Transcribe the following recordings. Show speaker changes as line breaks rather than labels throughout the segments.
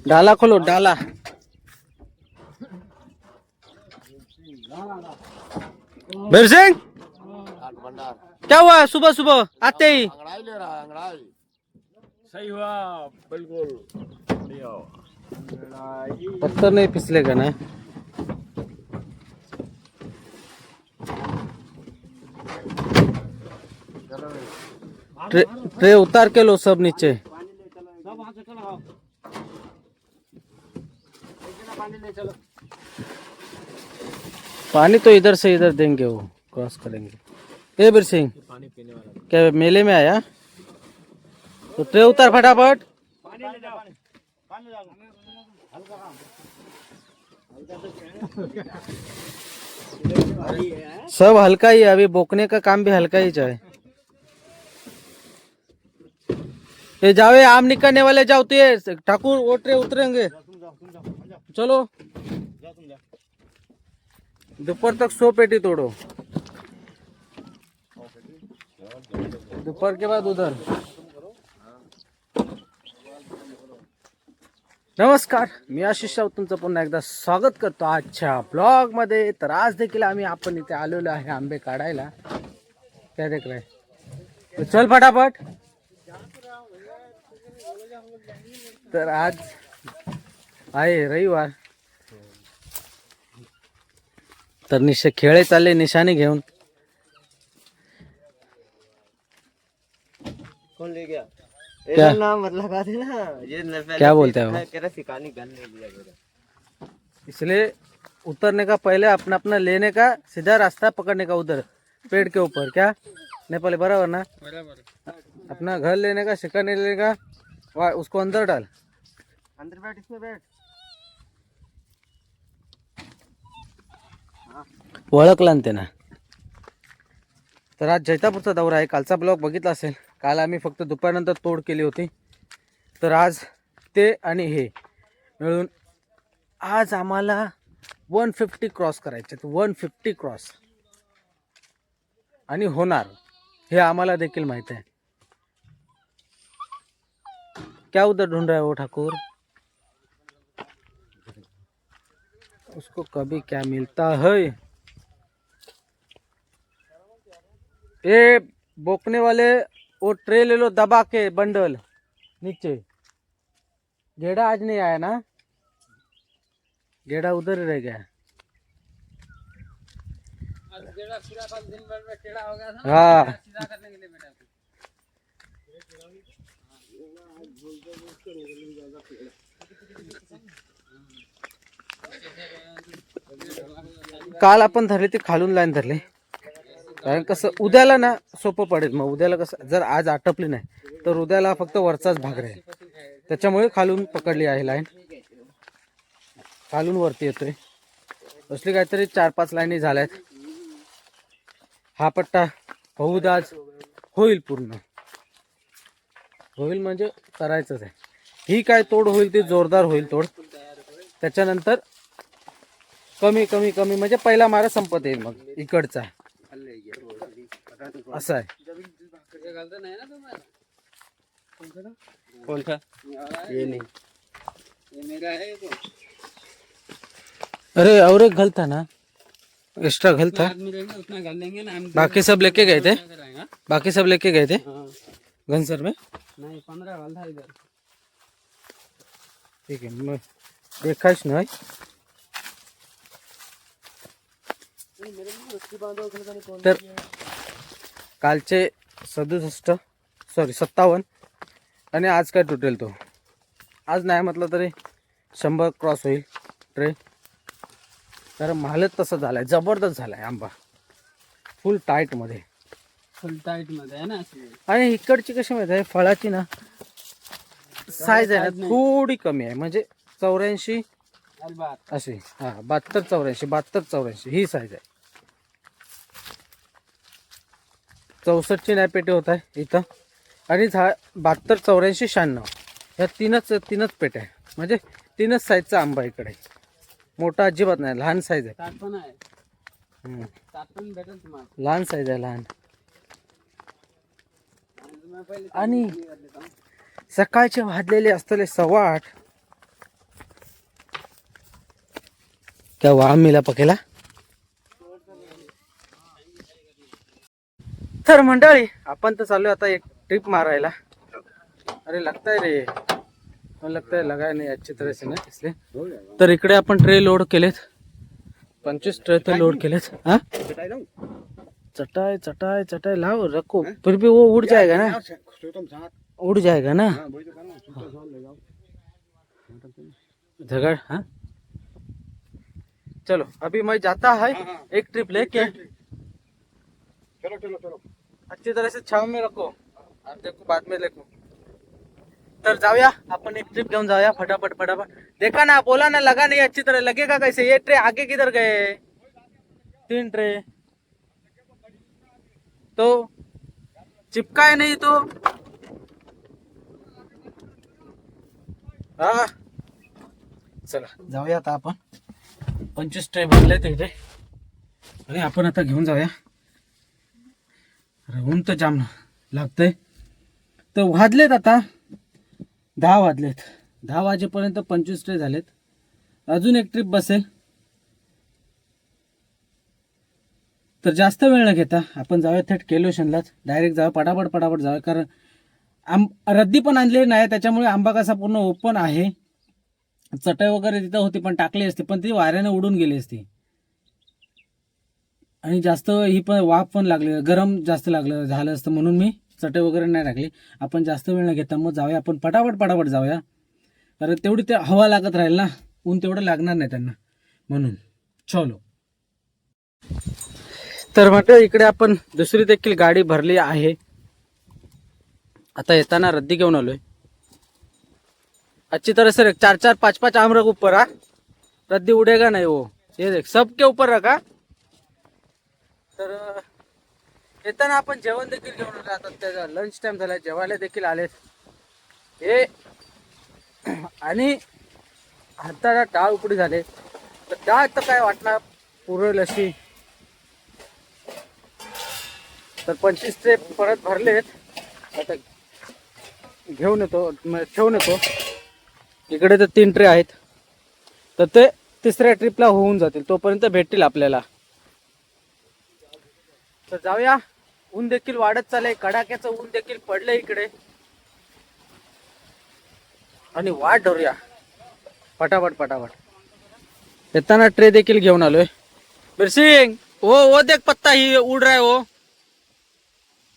डाला खोलो डाला। बीर सिंह क्या हुआ सुबह सुबह आते ही?
अंगड़ाई ले रहा है, अंगड़ाई सही हुआ बिल्कुल बढ़िया।
पत्थर नहीं फिसलेगा ना? ट्रे उतार के लो सब नीचे। पानी तो इधर से इधर देंगे, वो क्रॉस करेंगे। ए बीर सिंह
पानी पीने वाला
क्या मेले में आया? तो ट्रे उतार फटाफट। सब हल्का ही है, अभी बोकने का काम भी हल्का ही चाहे। ये जाओ, ये आम निकलने वाले जाओ, तो ये ठाकुर वो ट्रे उतरेंगे। चलो दोपहर तक 100 पेटी तोड़ो, दोपहर के बाद उधर। नमस्कार, मी आशिष राऊत तुमचं पुन्हा एकदा स्वागत करतो आजच्या ब्लॉग मध्ये। तर आज देखील आपण इथे आलेलो आहे आंबे काढायला। क्या देख रहे? तो चल फटाफट। तर आज आहे रविवार, तर खेळे चालले निशाने घेऊन।
कौन ले गया?
क्या
नाम मत लगा देना, ये
क्या बोलते हैं वो?
तेरा सिकानी गन ले लिया मेरा।
इसलिए उतरने का पहले अपना अपना लेने का सीधा रास्ता पकड़ने का, उधर पेड़ के ऊपर। क्या नेपाली बराबर ना? बराबर। अपना घर लेने का, शिकार नहीं लेने का, उसको अंदर डाल।
अंदर बैठ, इसमें बैठ।
ओळखला ना त्यांना। तर आज जैतापूरचा दौरा आहे। कालचा ब्लॉग बघितला असेल, काल आम्ही फक्त दुपारनंतर तोड केली होती। तर आज ते आणि हे मिळून आज आम्हाला 150 क्रॉस करायचे। 150 क्रॉस आणि होणार हे आम्हाला देखील माहित आहे। क्या उधर ढूंढ रहा है वो ठाकुर? उसको कभी क्या मिलता है? ये बोकने वाले वो ट्रे ले लो दबा के बंडल नीचे। गेड़ा आज नहीं आया ना? गेड़ा उधर ही रह गया। गेड़ा पूरा कल दिन भर में टेढ़ा हो गया था। हाँ सीधा करने के लिए बेटा। काल आपण धरले ते खालून लाईन धरले, कारण कसं उद्याला ना सोपं पडेल। मग उद्याला कसं जर आज आटपली नाही तर उद्याला फक्त वरचाच भाग राहील, त्याच्यामुळे खालून पकडली आहे लाईन। खालून वरती येतोय, असली काहीतरी 4-5 लाईनी झाल्यात। हा पट्टा बहुदाज होईल, पूर्ण होईल म्हणजे करायचंच आहे। ही काय तोड होईल ती जोरदार होईल तोड, त्याच्यानंतर कमी कमी कमी म्हणजे पहिला मारा संपत येईल मग इकडचा, असं आहे।
कौन था? ये नहीं,
ये मेरा है तो। अरे और एक घल था ना, एक्स्ट्रा घल था। उतना घल लेंगे ना हम। बाकी सब लेके गए थे, बाकी सब लेके गए थे घनसर में। नहीं 15 घल था इधर। ठीक है, मैं देखाच नाही। तर कालचे 57 आणि आज काय टोटल तो आज नाही म्हटलं तरी 100 क्रॉस होईल ट्रे। तर मालच तसं झालाय, जबरदस्त झालाय आंबा, फुल टाईट मध्ये आहे ना। आणि इकडची कशी माहिती आहे, फळाची ना साईज आहे ना थोडी कमी आहे, म्हणजे 84 अशी, हा 72-84 ही साईज आहे। 64 ची नाही पेटी होत आहे इथं, आणि 72-84-96 ह्या तीनच पेट्या आहे, म्हणजे 3च साईजचा आंबा इकडे। मोठा अजिबात नाही, लहान साईज आहे। लहान साईज आहे, लहान। आणि सकाळचे वाजलेले असतले 8:15, क्या वहां मिला पकेला. तर मंडळी आपण तर चालू आता एक ट्रिप मारायला. अरे लगता है रे, मला लगता है लगाय नाही अच्छी तरह से ना इसलिए. तर इकडे आपण ट्रे लोड केलेत, 25 ट्रे तर लोड केलेत. हाँ चटाई चटाई चटाई लाओ रखो, फिर भी वो उड़ जाएगा ना, उड़ जाएगा ना झगड़. हाँ चलो अभी मैं जाता है एक ट्रिप लेके.
चलो चलो चलो.
अच्छी तरह से छाव में रखो, आप देखो बाद में देखो. तर जाऊया आपण एक ट्रिप घेऊन जाऊया फटाफट फटाफट. देखा ना, बोला ना लगा नहीं अच्छी तरह, लगेगा कैसे. ये ट्रे आगे किधर गए, 3 ट्रे तो चिपकाए नहीं तो. हा चला जाऊया आता आपण. 25 ट्रे भरले तिथे आणि आपण आता घेऊन जाऊया. ऊन तर जाम लागतंय. तर वाजलेत आता 10 वाजलेत. 10 वाजेपर्यंत 25 ट्रे झालेत. अजून एक ट्रिप बसेल. तर जास्त वेळ न घेता आपण जाऊया थेट केलोशनलाच. डायरेक्ट जाऊया पटापट पटापट जाऊया. कारण रद्दी पण आणली नाही, त्याच्यामुळे आंबा कसा पूर्ण ओपन आहे. चटई वगैरे तिथं होती पण टाकली असती, पण ती वाऱ्याने उडून गेली असती. आणि जास्त ही पण वाफ पण लागली, गरम जास्त लागलं झालं असतं, म्हणून मी चटई वगैरे नाही टाकली. आपण जास्त वेळ न घेता मग जाऊया आपण पटापट पटापट जाऊया. कारण तेवढी ते हवा लागत राहील ना, ऊन तेवढं लागणार नाही त्यांना, म्हणून चलो. तर म्हटलं इकडे आपण दुसरी देखील गाडी भरली आहे. आता येताना रद्दी घेऊन आलोय. अच्छी तरह से रख, 4-4 5-5 आम रख ऊपर. हा रद्दी उडेगा नहीं वो, ये देख सबके ऊपर रखा. तर येताना आपण जेवण देखील घेऊन आलो. आता त्याचा लंच टाइम झाला, जेवायला देखील आलेत हे. आणि हाताला डाळ उकडी झाले. तर डाळ तर काय वाटणार पुरेल अशी. तर 25 ट्रे परत भरलेत. आता घेऊन येतो, ठेवून येतो. इकडे तर 3 ट्रे आहेत, तर ते तिसऱ्या ट्रिपला होऊन जातील, तोपर्यंत भेटतील आपल्याला. तर जाऊया. ऊन देखील वाढत चाललंय, कडाक्याचं ऊन देखील पडलंय इकडे. आणि वाट धरूया पटापट पटापट. येताना ट्रे देखील घेऊन आलोय. बिरसिंग वो देख पत्ता ही उड़ रहा है.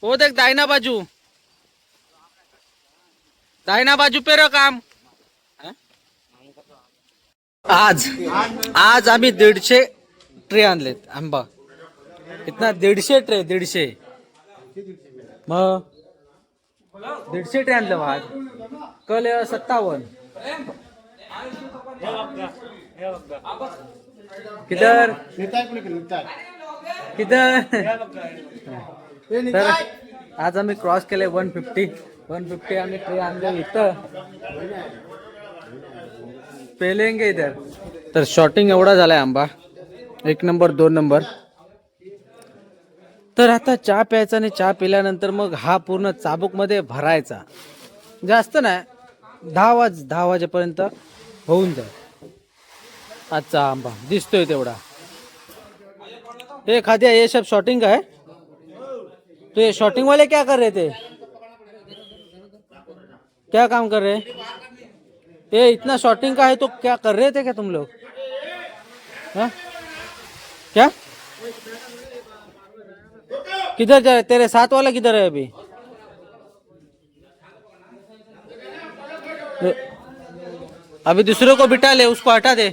वो देख दाहिना बाजू, दाहिना बाजू पे रख काम. आज आम्ही 150 ट्रे आणलेत आंबा. इतना 150 ट्रे, 150 मग 150 ट्रे आणलं आज. कल 57. किधर किधर. तर आज आम्ही क्रॉस केले 150 आम्ही ट्रे आणले इथं. पेलेंगे इधर. तर शॉटिंग एवढा झालाय आंबा, 1 नंबर 2 नंबर. तर आता चहा प्यायचा आणि चहा पिल्यानंतर मग हा पूर्ण चाबूक मध्ये भरायचा. जास्त नाही, 10 वाजेपर्यंत होऊन जाईल आजचा आंबा. दिसतोय तेवढा. ये खाद्या, ये सब शॉटिंग का है. तो ये शॉटिंग वाले क्या कर रहे थे, क्या काम कर रहे हैं. ये इतना शॉटिंग का है तो क्या कर रहे थे क्या तुम लोग. हाँ क्या, किधर जा रहे, तेरे साथ वाला किधर है अभी. अभी दूसरे को बिठा ले, उसको हटा दे.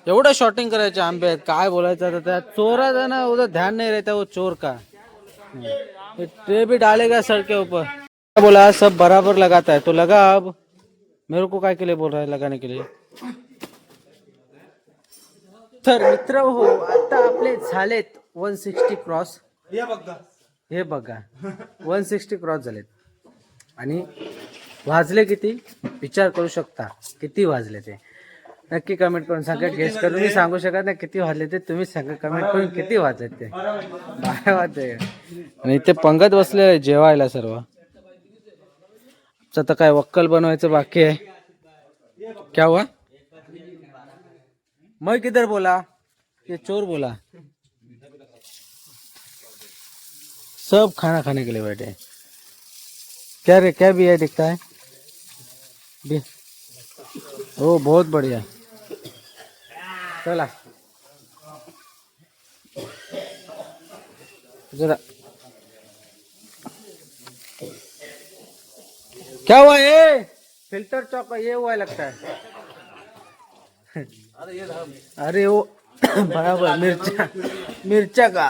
एवढं शॉटिंग करायचे आंबे आहेत, काय बोलायचं आता. त्या चोराचा ना उधर ध्यान नहीं रहता वो चोर का. ट्रे भी डालेगा सर के ऊपर. बोला सब बराबर लगाता है तो लगा. अब मेरे को काय के लिए बोल रहा है लगाने के लिए. तर मित्र हो, आता आपले झालेत 160 क्रॉस. हे बघा 160 क्रॉस झालेत. आणि वाजले किती विचार करू शकता, किती वाजले ते नक्की कमेंट करून सांगा. गेस करून मी सांगू शकत नाही किती वाजले ते, तुम्ही सांगा कमेंट करून किती वाजलेत ते. 12 वाजले. आणि इथे पंगत बसले जेवायला सर्व. आता काय वक्कल बनवायचं बाकी आहे. क्या हुआ. मैं किधर बोला, ये चोर बोला। सब खाना खाने के लिए बैठे हैं। क्या रे, क्या भी है दिखता है भी? ओ बहुत बढ़िया, चला जरा। क्या हुआ ये? फिल्टर चौक ये हुआ लगता है। अरे वो बराबर मिर्चा, मिर्चा का।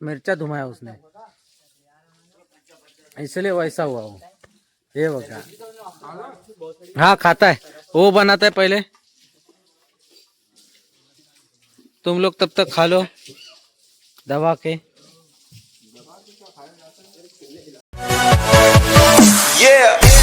मिर्चा धुमाया उसने, इसलिए वैसा हुआ वो। ये बघा, हाँ खाता है, वो बनाता है पहले। तुम लोग तब तक खा लो दबा के।
Yeah.